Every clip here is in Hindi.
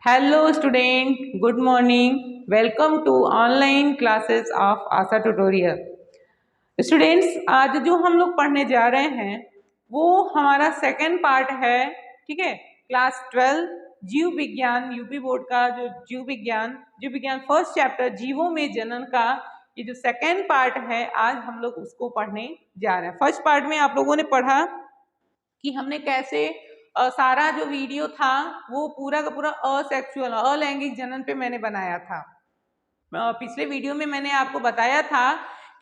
Hello student, good morning. Welcome to online classes of Asha tutorial. Students, आज जो हम लोग पढ़ने जा रहे हैं वो हमारा सेकेंड पार्ट है। ठीक है, क्लास 12 जीव विज्ञान यूपी बोर्ड का जो जीव विज्ञान फर्स्ट चैप्टर जीवों में जनन का ये जो सेकेंड पार्ट है, आज हम लोग उसको पढ़ने जा रहे हैं। फर्स्ट पार्ट में आप लोगों ने पढ़ा कि हमने कैसे सारा जो वीडियो था वो पूरा का पूरा असेक्सुअल अलैंगिक जनन पे मैंने बनाया था। पिछले वीडियो में मैंने आपको बताया था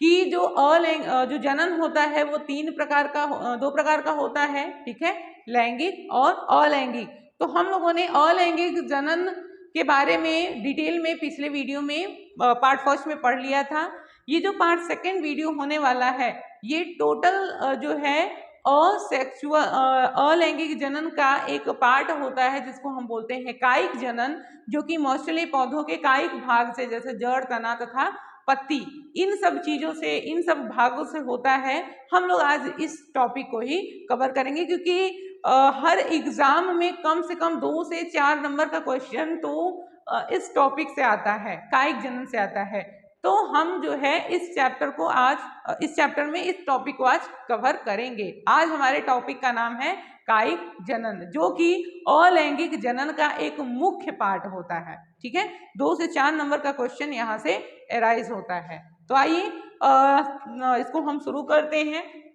कि जो जनन होता है वो दो प्रकार का होता है। ठीक है, लैंगिक और अलैंगिक। तो हम लोगों ने अलैंगिक जनन के बारे में डिटेल में पिछले वीडियो में पार्ट फर्स्ट में पढ़ लिया था। ये जो पार्ट सेकेंड वीडियो होने वाला है ये टोटल जो है अलैंगिक जनन का एक पार्ट होता है जिसको हम बोलते हैं कायिक जनन, जो कि मोस्टली पौधों के कायिक भाग से जैसे जड़, तना तथा पत्ती, इन सब चीजों से, इन सब भागों से होता है। हम लोग आज इस टॉपिक को ही कवर करेंगे क्योंकि हर एग्जाम में कम से कम 2 से 4 नंबर का क्वेश्चन तो इस टॉपिक से आता है, कायिक जनन से आता है। तो हम जो है इस चैप्टर में इस टॉपिक को आज कवर करेंगे। आज हमारे टॉपिक का नाम है कायिक जनन, जो कि अलैंगिक जनन का एक मुख्य पार्ट होता है। ठीक है, 2 से 4 नंबर का क्वेश्चन यहाँ से एराइज होता है। तो आइए इसको हम शुरू करते हैं।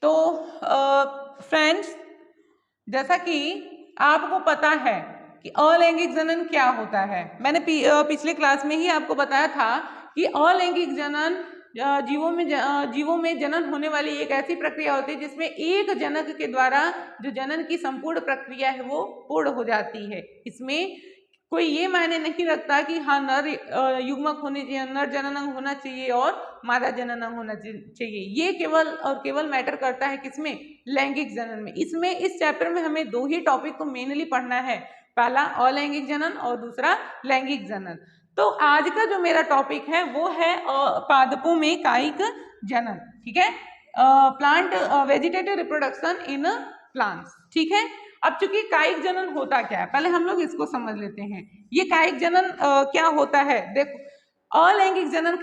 तो फ्रेंड्स, जैसा कि आपको पता है कि अलैंगिक जनन क्या होता है, मैंने पिछले क्लास में ही आपको बताया था कि अलैंगिक जनन जीवों में जनन होने वाली एक ऐसी प्रक्रिया होती है जिसमें एक जनक के द्वारा जो जनन की संपूर्ण प्रक्रिया है वो पूर्ण हो जाती है। इसमें कोई ये मायने नहीं रखता कि हाँ नर युग्मक होने चाहिए, नर जननांग होना चाहिए और मादा जननांग होना चाहिए। ये केवल और केवल मैटर करता है किसमें? लैंगिक जनन में। इसमें इस चैप्टर में हमें 2 ही टॉपिक को मेनली पढ़ना है, पहला अलैंगिक जनन और दूसरा लैंगिक जनन। तो आज का जो मेरा टॉपिक है वो है पादपों में कायिक जनन। ठीक है, plant vegetative reproduction in plants. ठीक है, अब चूंकि कायिक जनन होता क्या है, पहले हम लोग इसको समझ लेते हैं। ये कायिक जनन क्या होता है? देखो, अलैंगिक जनन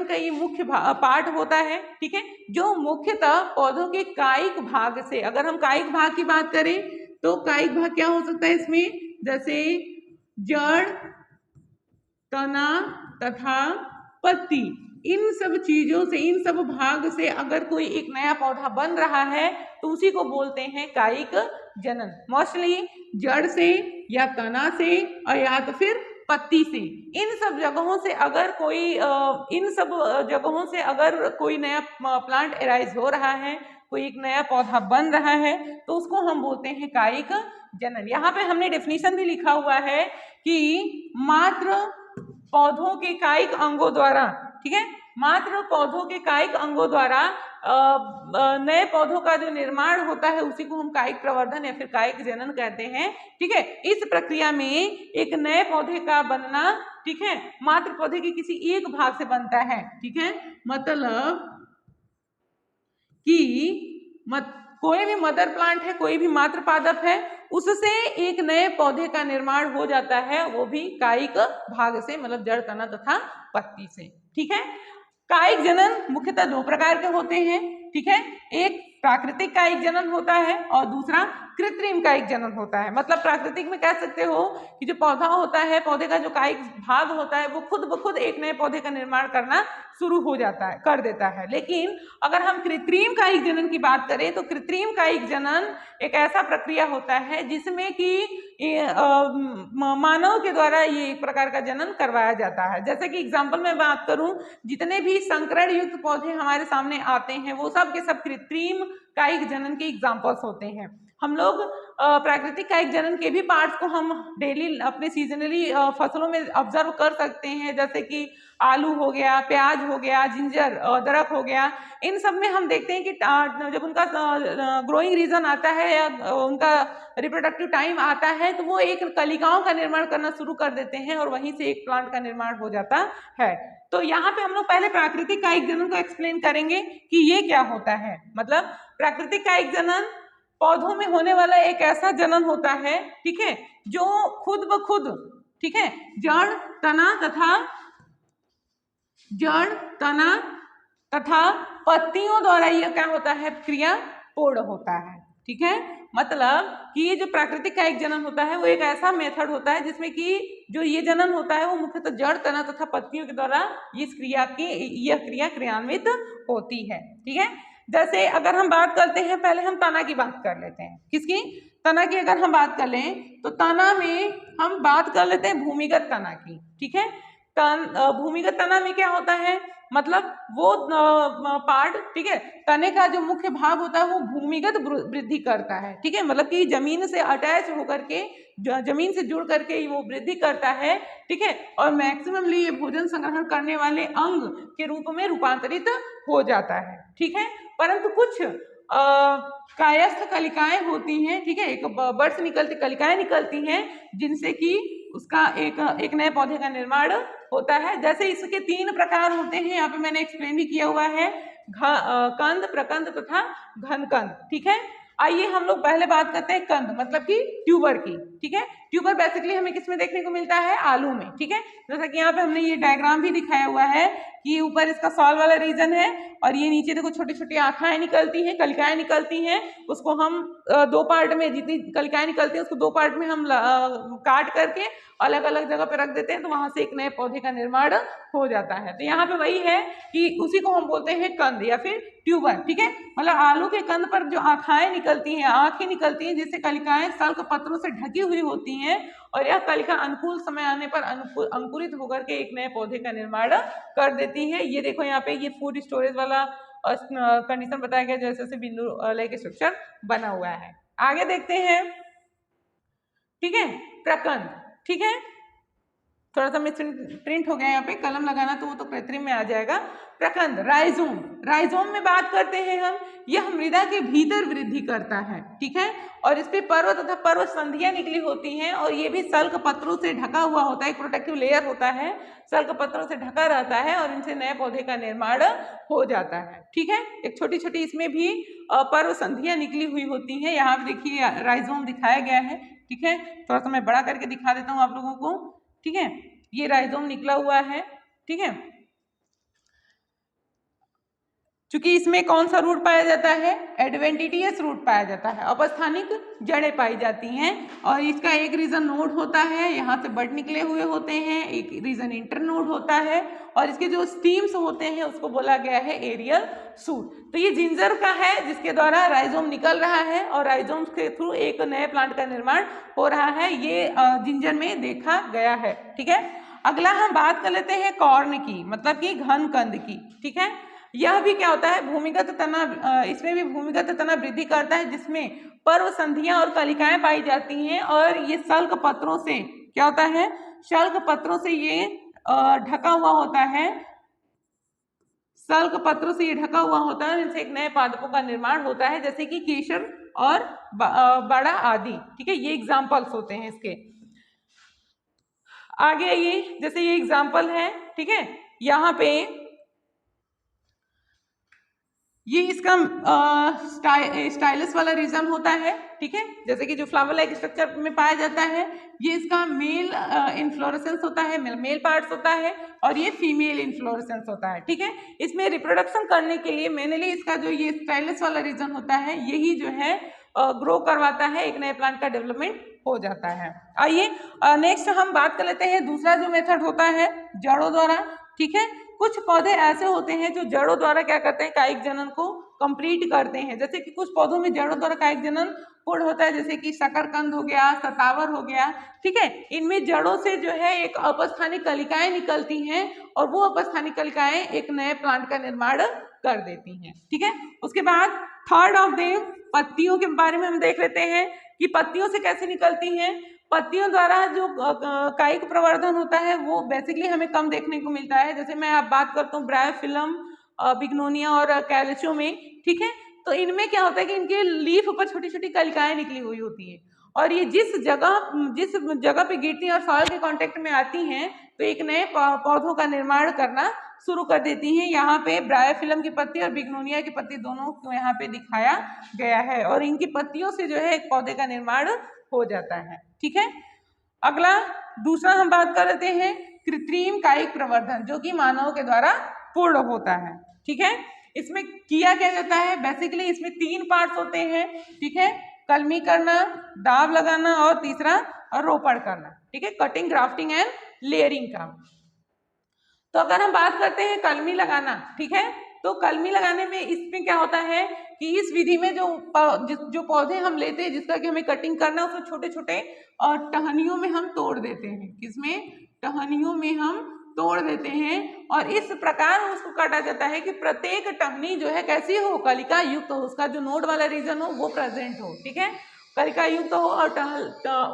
का ये मुख्य पार्ट होता है। ठीक है, जो मुख्यतः पौधों के कायिक भाग से, अगर हम कायिक भाग की बात करें तो कायिक भाग क्या हो सकता है इसमें? जैसे जड़, तना तथा पत्ती, इन सब चीजों से, इन सब भाग से अगर कोई एक नया पौधा बन रहा है तो उसी को बोलते हैं कायिक जनन। मोस्टली जड़ से या तना से और या तो फिर पत्ती से, इन सब जगहों से अगर कोई नया प्लांट एराइज हो रहा है, कोई एक नया पौधा बन रहा है तो उसको हम बोलते हैं कायिक जनन। यहाँ पे हमने डेफिनेशन भी लिखा हुआ है कि मात्र पौधों के कायिक अंगों द्वारा, ठीक है, मात्र पौधों के कायिक अंगों द्वारा नए पौधों का जो निर्माण होता है उसी को हम कायिक प्रवर्धन या फिर कायिक जनन कहते हैं। ठीक है, इस प्रक्रिया में एक नए पौधे का बनना, ठीक है, मात्र पौधे के किसी एक भाग से बनता है। ठीक है, मतलब कि कोई भी मदर प्लांट है, कोई भी मात्र पादप है, उससे एक नए पौधे का निर्माण हो जाता है, वो भी कायिक भाग से, मतलब जड़, तना तथा पत्ती से। ठीक है, कायिक जनन मुख्यतः 2 प्रकार के होते हैं। ठीक है, एक प्राकृतिक कायिक जनन होता है और दूसरा कृत्रिम कायिक जनन होता है। मतलब प्राकृतिक में कह सकते हो कि जो पौधा होता है, पौधे का जो कायिक भाग होता है वो खुद ब खुद एक नए पौधे का निर्माण करना शुरू हो जाता है, कर देता है। लेकिन अगर हम कृत्रिम कायिक जनन की बात करें तो कृत्रिम कायिक जनन एक ऐसा प्रक्रिया होता है जिसमें कि मानव के द्वारा ये एक प्रकार का जनन करवाया जाता है। जैसे कि एग्जाम्पल में बात करूं, जितने भी संकरण युक्त पौधे हमारे सामने आते हैं वो सब के सब कृत्रिम कायिक जनन के एग्जाम्पल्स होते हैं। हम लोग प्राकृतिक कायिक जनन के भी पार्ट्स को हम डेली अपने सीजनली फसलों में ऑब्जर्व कर सकते हैं, जैसे कि आलू हो गया, प्याज हो गया, जिंजर, अदरक हो गया। इन सब में हम देखते हैं कि जब उनका ग्रोइंग रीजन आता है या उनका रिप्रोडक्टिव टाइम आता है तो वो एक कलिकाओं का निर्माण करना शुरू कर देते हैं और वहीं से एक प्लांट का निर्माण हो जाता है। तो यहाँ पे हम लोग पहले प्राकृतिक कायिक जनन को एक्सप्लेन करेंगे कि ये क्या होता है। मतलब प्राकृतिक कायिक जनन पौधों में होने वाला एक ऐसा जनन होता है, ठीक है, जो खुद ब खुद, ठीक है, जड़ तना तथा पत्तियों द्वारा यह क्या होता है, क्रिया पूर्ण होता है। ठीक है, मतलब कि ये जो प्राकृतिक कायिक जनन होता है वो एक ऐसा मेथड होता है जिसमें कि जो ये जनन होता है वो मुख्यतः जड़, तना तथा पत्तियों के द्वारा यह क्रिया क्रियान्वित होती है। ठीक है, जैसे अगर हम बात करते हैं, पहले हम तना की बात कर लेते हैं। किसकी? तना की अगर हम बात कर लें तो तना में हम बात कर लेते हैं भूमिगत तना की। ठीक है, भूमिगत तना में क्या होता है, मतलब वो पार्ट, ठीक है, तने का जो मुख्य भाग होता है वो भूमिगत वृद्धि करता है। ठीक है, मतलब कि जमीन से अटैच होकर के, जमीन से जुड़ करके वो वृद्धि करता है। ठीक है, और मैक्सिममली ये भोजन संग्रहण करने वाले अंग के रूप में रूपांतरित हो जाता है। ठीक है, परंतु कुछ कायस्थ कलिकाएं होती हैं, ठीक है, एक बर्ड्स निकलती, कलिकाएं निकलती हैं जिनसे कि उसका एक नए पौधे का निर्माण होता है। जैसे इसके 3 प्रकार होते हैं, यहाँ पे मैंने एक्सप्लेन भी किया हुआ है, कंद, प्रकंद तथा घनकंद। ठीक है, आइए हम लोग पहले बात करते हैं कंद, मतलब कि ट्यूबर की। ठीक है, ट्यूबर बेसिकली हमें किसमें देखने को मिलता है, आलू में। ठीक है, जैसा कि यहाँ पे हमने ये डायग्राम भी दिखाया हुआ है कि ऊपर इसका सॉल वाला रीजन है और ये नीचे देखो छोटी छोटी आँखाएं निकलती हैं, कलिकाएं निकलती हैं। उसको हम 2 पार्ट में, जितनी कलिकाएं निकलती हैं उसको 2 पार्ट में हम काट करके अलग अलग जगह पे रख देते हैं, तो वहां से एक नए पौधे का निर्माण हो जाता है। तो यहाँ पे वही है कि उसी को हम बोलते हैं कंद या फिर ट्यूबर। ठीक है, मतलब आलू के कंद पर जो आँखाएं निकलती हैं, आंखें निकलती हैं, जिससे कलिकाएं सल्क पत्रों से ढकी हुई होती हैं और यह कलिका अनुकूल समय आने पर अंकुरित होकर के एक नए पौधे का निर्माण कर देती है। ये देखो यहाँ पे ये फूड स्टोरेज वाला कंडीशन बताया गया, जैसे जैसे बिंदु लय के स्ट्रक्चर बना हुआ है। आगे देखते हैं, ठीक है, प्रकंद। ठीक है, थोड़ा सा मिस प्रिंट हो गया यहाँ पे, कलम लगाना तो वो तो कृत्रिम में आ जाएगा। प्रकंद, राइजोम, राइजोम में बात करते हैं हम, यह मृदा के भीतर वृद्धि करता है। ठीक है, और इस पे पर्व तथा पर्व संधियां निकली होती हैं और ये भी सल्क पत्रों से ढका हुआ होता है, एक प्रोटेक्टिव लेयर होता है, सल्क पत्रों से ढका रहता है और इनसे नए पौधे का निर्माण हो जाता है। ठीक है, एक छोटी छोटी इसमें भी पर्व संधियां निकली हुई होती हैं। यहाँ पे देखिए राइजोम दिखाया गया है। ठीक है, थोड़ा सा मैं बड़ा करके दिखा देता हूँ आप लोगों को। ठीक है, ये राइजोम निकला हुआ है। ठीक है, चूंकि इसमें कौन सा रूट पाया जाता है, एडवेंटिटियस रूट पाया जाता है, अपस्थानिक जड़ें पाई जाती हैं और इसका एक रीजन नोड होता है, यहाँ से बड निकले हुए होते हैं, एक रीजन इंटर नोड होता है और इसके जो स्टीम्स होते हैं उसको बोला गया है एरियल सूट। तो ये जिंजर का है जिसके द्वारा राइजोम निकल रहा है और राइजोम के थ्रू एक नए प्लांट का निर्माण हो रहा है, ये जिंजर में देखा गया है। ठीक है, अगला हम बात कर लेते हैं कॉर्न की, मतलब कि घन कंद की। ठीक है, यह भी क्या होता है, भूमिगत तना, इसमें भी भूमिगत तना वृद्धि करता है जिसमें पर्व संधियां और कलिकाएं पाई जाती हैं और ये सल्क पत्रों से क्या होता है, सल्क पत्रों से ये ढका हुआ होता है, सल्क पत्रों से ये ढका हुआ होता है, इनसे एक नए पादपों का निर्माण होता है, जैसे कि केसर और बड़ा आदि। ठीक है, ये एग्जाम्पल्स होते हैं इसके। आगे ये जैसे ये एग्जाम्पल है, ठीक है, यहाँ पे ये इसका स्टाइलस वाला रीजन होता है। ठीक है, जैसे कि जो फ्लावर लाइक स्ट्रक्चर में पाया जाता है, ये इसका मेल इन्फ्लोरेसेंस होता है, मेल पार्ट्स होता है और ये फीमेल इन्फ्लोरेसेंस होता है। ठीक है, इसमें रिप्रोडक्शन करने के लिए मेनली इसका जो ये स्टाइलस वाला रीजन होता है यही जो है ग्रो करवाता है, एक नए प्लांट का डेवलपमेंट हो जाता है। आइए नेक्स्ट हम बात कर लेते हैं दूसरा जो मेथड होता है जड़ों द्वारा। ठीक है, कुछ पौधे ऐसे होते हैं जो जड़ों द्वारा क्या करते हैं, कायिक जनन को कंप्लीट करते हैं। जैसे कि कुछ पौधों में जड़ों द्वारा कायिक जनन पूर्ण होता है, जैसे कि शकरकंद हो गया, सतावर हो गया। ठीक है, इनमें जड़ों से जो है एक अपस्थानिक कलिकाएं निकलती हैं और वो अपस्थानिक कलिकाएं एक नए प्लांट का निर्माण कर देती हैं। ठीक है, उसके बाद थर्ड ऑफ देम, पत्तियों के बारे में हम देख लेते हैं कि पत्तियों से कैसे निकलती हैं। पत्तियों द्वारा जो कायिक प्रवर्धन होता है वो बेसिकली हमें कम देखने को मिलता है। जैसे मैं आप बात करता हूँ ब्रायोफिलम, बिग्नोनिया और कैल्शियम में, ठीक है। तो इनमें क्या होता है कि इनके लीफ पर छोटी छोटी कलिकाएं निकली हुई होती है और ये जिस जगह पे गिरती हैं और सॉइल के कांटेक्ट में आती हैं तो एक नए पौधों का निर्माण करना शुरू कर देती हैं। यहाँ पे ब्रायोफिलम की पत्ती और बिग्नोनिया की पत्ती दोनों को यहाँ पे दिखाया गया है और इनकी पत्तियों से जो है एक पौधे का निर्माण हो जाता है, ठीक है। अगला दूसरा हम बात कर लेते हैं कृत्रिम कायिक प्रवर्धन, जो कि मानव के द्वारा पूर्ण होता है, ठीक है। इसमें किया क्या जाता है, बेसिकली इसमें 3 पार्ट्स होते हैं, ठीक है। कलमी करना, दाब लगाना और तीसरा रोपण करना, ठीक है, कटिंग, ग्राफ्टिंग एंड लेयरिंग का। तो अगर हम बात करते हैं कलमी लगाना, ठीक है, तो कलमी लगाने में इसमें क्या होता है कि इस विधि में जो पौधे हम लेते हैं जिसका कि हमें कटिंग करना है उसको छोटे छोटे और टहनियों में हम तोड़ देते हैं। किसमें? टहनियों में हम तोड़ देते हैं और इस प्रकार उसको काटा जाता है कि प्रत्येक टहनी जो है कैसी हो, कलिका युक्त हो, उसका जो नोड वाला रीजन हो वो प्रेजेंट हो, ठीक है, कलिका युक्त हो और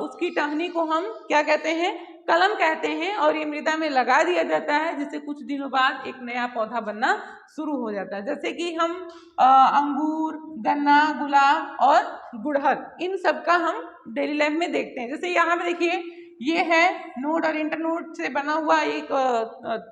उसकी टहनी को हम क्या कहते हैं, कलम कहते हैं और ये मृदा में लगा दिया जाता है जिससे कुछ दिनों बाद एक नया पौधा बनना शुरू हो जाता है। जैसे कि हम अंगूर, गन्ना, गुलाब और गुड़हल, इन सब का हम डेली लाइफ में देखते हैं। जैसे यहाँ पे देखिए ये है नोड और इंटरनोड से बना हुआ एक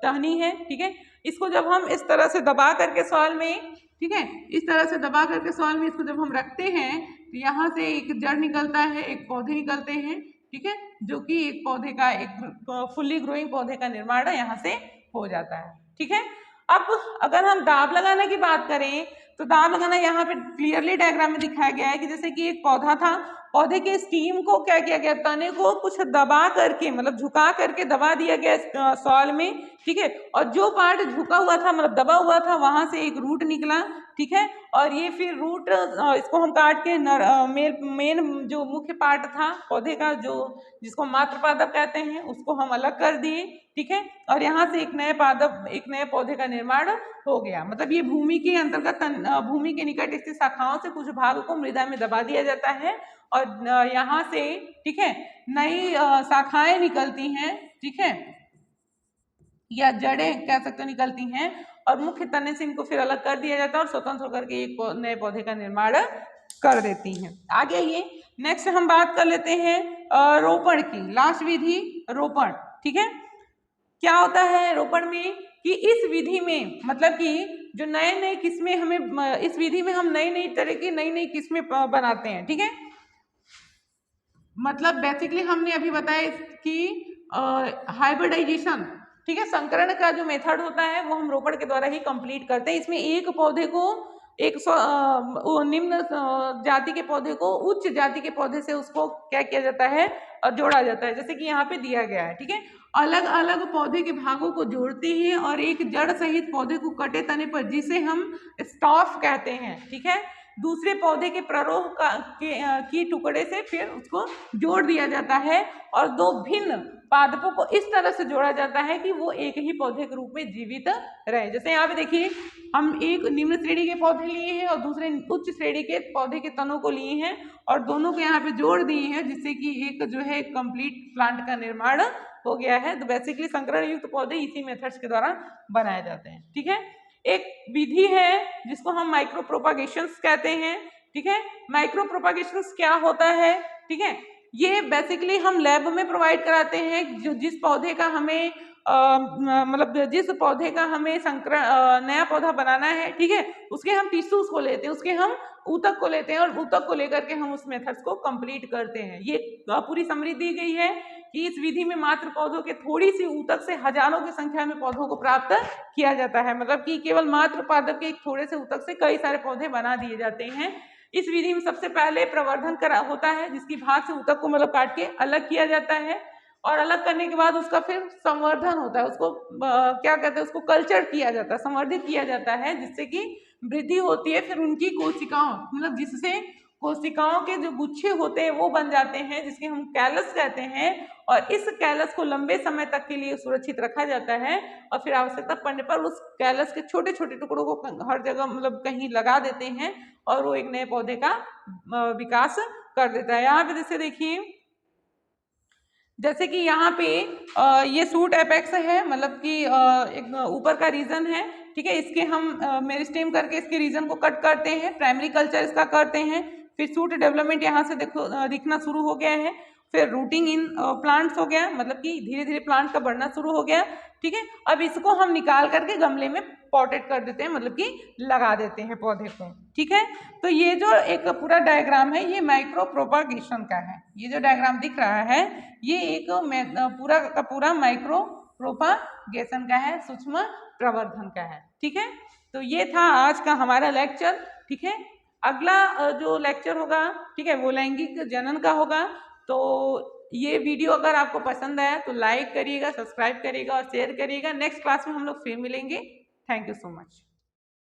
टहनी है, ठीक है। इसको जब हम इस तरह से दबा करके सॉइल में, ठीक है, इस तरह से दबा करके सॉइल में इसको जब हम रखते हैं तो यहाँ से एक जड़ निकलता है, एक पौधे निकलते हैं, ठीक है, जो कि एक पौधे का, एक फुल्ली ग्रोइंग पौधे का निर्माण यहाँ से हो जाता है, ठीक है। अब अगर हम दाब लगाने की बात करें तो दाब लगाना यहाँ पे क्लियरली डायग्राम में दिखाया गया है कि जैसे कि एक पौधा था, पौधे के स्टीम को क्या किया गया, तने को कुछ दबा करके, मतलब झुका करके दबा दिया गया सॉइल में, ठीक है, और जो पार्ट झुका हुआ था, मतलब दबा हुआ था, वहां से एक रूट निकला, ठीक है, और ये फिर रूट इसको हम काट के मेन जो मुख्य पार्ट था पौधे का, जो जिसको मात्र पादप कहते हैं, उसको हम अलग कर दिए, ठीक है, और यहाँ से एक नए पौधे का निर्माण हो गया। मतलब ये भूमि के अंतर्गत, भूमि के निकट स्थित शाखाओं से कुछ भाग को मृदा में दबा दिया जाता है और यहाँ से, ठीक है, नई शाखाएं निकलती हैं, ठीक है, या जड़ें कह सकते हो निकलती हैं और मुख्य तने से इनको फिर अलग कर दिया जाता है और स्वतंत्र होकर के एक नए पौधे का निर्माण कर देती हैं। आगे ये नेक्स्ट हम बात कर लेते हैं रोपण की, लास्ट विधि रोपण, ठीक है। क्या होता है रोपण में कि इस विधि में, मतलब कि जो नए नए किस्में हमें, इस विधि में हम नई तरह की नई किस्में बनाते हैं, ठीक है। मतलब बेसिकली हमने अभी बताया कि हाइब्रिडाइजेशन, ठीक है, संकरण का जो मेथड होता है वो हम रोपण के द्वारा ही कंप्लीट करते हैं। इसमें एक पौधे को निम्न जाति के पौधे को उच्च जाति के पौधे से उसको क्या किया जाता है और जोड़ा जाता है, जैसे कि यहाँ पे दिया गया है, ठीक है। अलग अलग पौधे के भागों को जोड़ते हैं और एक जड़ सहित पौधे को कटे तने पर, जिसे हम स्टॉफ कहते हैं, ठीक है, दूसरे पौधे के प्ररोह की टुकड़े से फिर उसको जोड़ दिया जाता है और दो भिन्न पादपों को इस तरह से जोड़ा जाता है कि वो एक ही पौधे के रूप में जीवित रहे। जैसे यहाँ पे देखिए हम एक निम्न श्रेणी के पौधे लिए हैं और दूसरे उच्च श्रेणी के पौधे के तनों को लिए हैं और दोनों को यहाँ पे जोड़ दिए हैं, जिससे कि एक जो है कंप्लीट प्लांट का निर्माण हो गया है। तो बेसिकली संकरण युक्त पौधे इसी मेथड्स के द्वारा बनाए जाते हैं, ठीक है। एक विधि है जिसको हम माइक्रो प्रोपागेशंस कहते हैं, ठीक है। माइक्रो प्रोपागेशंस क्या होता है, ठीक है, ये बेसिकली हम लैब में प्रोवाइड कराते हैं। जो जिस पौधे का हमें मतलब जिस पौधे का हमें संकरण नया पौधा बनाना है, ठीक है, उसके हम टिश्यूज को लेते हैं, उसके हम ऊतक को लेते हैं और ऊतक को लेकर के हम उस मेथड्स को कंप्लीट करते हैं। ये पूरी समरी दी गई है कि इस विधि में मात्र पौधों के थोड़ी सी ऊतक से हजारों की संख्या में पौधों को प्राप्त किया जाता है। मतलब कि केवल मात्र पादप के एक थोड़े से ऊतक से कई सारे पौधे बना दिए जाते हैं। इस विधि में सबसे पहले प्रवर्धन करा होता है, जिसकी भाग से ऊतक को मतलब काट के अलग किया जाता है और अलग करने के बाद उसका फिर संवर्धन होता है, उसको क्या कहते हैं, उसको कल्चर किया जाता है, संवर्धित किया जाता है, जिससे कि वृद्धि होती है फिर उनकी कोशिकाओं, मतलब जिससे कोशिकाओं के जो गुच्छे होते हैं वो बन जाते हैं, जिसके हम कैलस कहते हैं, और इस कैलस को लंबे समय तक के लिए सुरक्षित रखा जाता है और फिर आवश्यकता पड़ने पर उस कैलस के छोटे छोटे टुकड़ों को हर जगह मतलब कहीं लगा देते हैं और वो एक नए पौधे का विकास कर देता है। यहाँ पे जैसे देखिए, जैसे कि यहाँ पे ये सूट एपेक्स है, मतलब कि एक ऊपर का रीजन है, ठीक है। इसके हम मेरिस्टेम करके इसके रीजन को कट करते हैं, प्राइमरी कल्चर इसका करते हैं, फिर सूट डेवलपमेंट यहाँ से देखो दिखना शुरू हो गया है, फिर रूटिंग इन प्लांट्स हो गया, मतलब कि धीरे धीरे प्लांट का बढ़ना शुरू हो गया, ठीक है। अब इसको हम निकाल करके गमले में पॉटेड कर देते हैं, मतलब कि लगा देते हैं पौधे को, ठीक है। तो ये जो एक पूरा डायग्राम है ये माइक्रो प्रोपागेशन का है। ये जो डायग्राम दिख रहा है ये एक पूरा का पूरा माइक्रो प्रोपागेशन का है, सूक्ष्म प्रवर्धन का है, ठीक है। तो ये था आज का हमारा लेक्चर, ठीक है। अगला जो लेक्चर होगा, ठीक है, वो लैंगिक जनन का होगा। तो ये वीडियो अगर आपको पसंद आया तो लाइक करिएगा, सब्सक्राइब करिएगा और शेयर करिएगा। नेक्स्ट क्लास में हम लोग फिर मिलेंगे। Thank you so much.